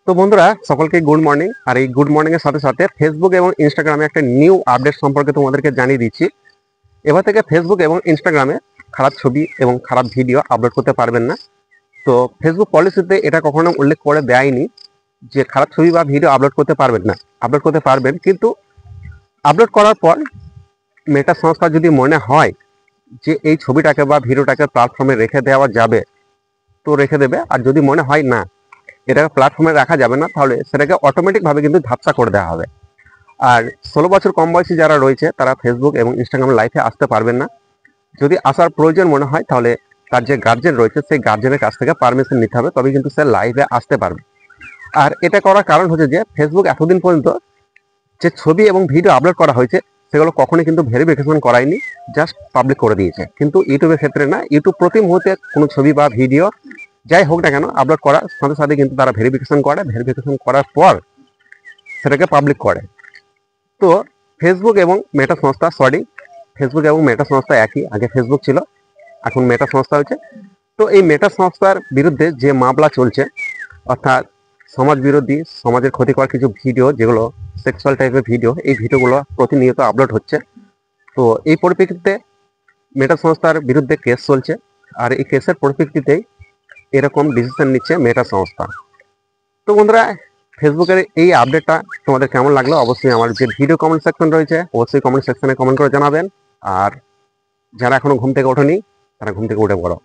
তো বন্ধুরা সকলকে গুড মর্নিং। আর এই গুড মর্নিং এর সাথে সাথে ফেসবুক এবং ইনস্টাগ্রামে একটা নিউ আপডেট সম্পর্কে তোমাদেরকে জানিয়ে দিচ্ছি। এবার থেকে ফেসবুক এবং ইনস্টাগ্রামে খারাপ ছবি এবং খারাপ ভিডিও আপলোড করতে পারবেন না। তো ফেসবুক পলিসিতে এটা কখনো উল্লেখ করে দেয়নি যে খারাপ ছবি বা ভিডিও আপলোড করতে পারবেন না। আপলোড করতে পারবেন, কিন্তু আপলোড করার পর মেটা সংস্থা যদি মনে হয় যে এই ছবিটাকে বা ভিডিওটাকে প্ল্যাটফর্মে রেখে দেওয়া যাবে তো রেখে দেবে, আর যদি মনে হয় না এটাকে প্ল্যাটফর্মে রাখা যাবে না তাহলে সেটাকে অটোমেটিকভাবে কিন্তু ঝাপসা করে দেওয়া হবে। আর 16 বছর কম বয়সী যারা রয়েছে তারা ফেসবুক এবং ইনস্টাগ্রাম লাইফে আসতে পারবেন না। যদি আসার প্রয়োজন মনে হয় তাহলে তার যে গার্জেন রয়েছে সেই গার্জেনের কাছ থেকে পারমিশন নিতে হবে, তবে কিন্তু সে লাইভে আসতে পারবে। আর এটা করার কারণ হচ্ছে যে ফেসবুক এতদিন পর্যন্ত যে ছবি এবং ভিডিও আপলোড করা হয়েছে সেগুলো কখনোই কিন্তু ভেরিফিকেশন করায়নি, জাস্ট পাবলিক করে দিয়েছে। কিন্তু ইউটিউবের ক্ষেত্রে না, ইউটিউব প্রতি মুহূর্তে কোনো ছবি বা ভিডিও যাই হোক না কেন আপলোড করার সাথে সাথে কিন্তু তারা ভেরিফিকেশন করে, ভেরিফিকেশন করার পর সেটাকে পাবলিক করে। তো ফেসবুক এবং মেটা সংস্থা, ফেসবুক এবং মেটা সংস্থা একই, আগে ফেসবুক ছিল এখন মেটা সংস্থা হয়েছে। তো এই মেটা সংস্থার বিরুদ্ধে যে মামলা চলছে, অর্থাৎ সমাজ বিরোধী, সমাজের ক্ষতিকর কিছু ভিডিও, যেগুলো সেক্সুয়াল টাইপের ভিডিও, এই ভিডিওগুলো প্রতিনিয়ত আপলোড হচ্ছে। তো এই পরিপ্রেক্ষিতে মেটা সংস্থার বিরুদ্ধে কেস চলছে, আর এই কেসের পরিপ্রেক্ষিতেই এরকম ডিসিশন নিচ্ছে মেটা সংস্থা। তো বন্ধুরা, ফেসবুকের এই আপডেটটা তোমাদের কেমন লাগলো অবশ্যই আমার যে ভিডিও কমেন্ট সেকশন রয়েছে অবশ্যই কমেন্ট সেকশনে কমেন্ট করে জানাবেন। আর যারা এখনো ঘুম থেকে ওঠেনি তারা ঘুম থেকে উঠে পড়ো।